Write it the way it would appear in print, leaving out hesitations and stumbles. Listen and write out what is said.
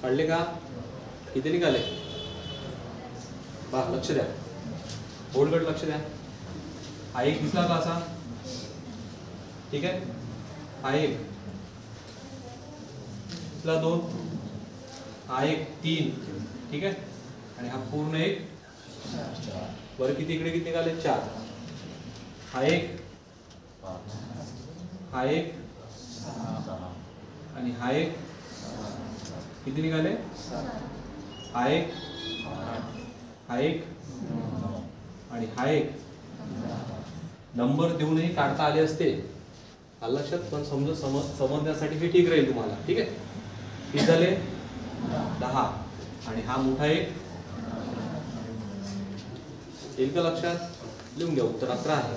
काढले का? किती निघाले? लक्ष द्या, बोर्डकडे लक्ष द्या. हा एक दिसला का असा? ठीक आहे, हा एक दिसला, 2, हा एक 3. ठीक आहे, आणि हा पूर्ण एक वर किती इकडे किती निघाले? 4. हा एक, हा एक आणि हा एक किती निघाले? हा एक, हा एक आणि हा एक. नंबर देऊनही काढता आले असते, लक्षात, पण समजण्यासाठी हे ठीक राहील तुम्हाला. ठीक आहे, किती झाले? 10. आणि हा मोठा एक येईल का लक्षात? लिहून घ्या, उत्तर 11 आहे.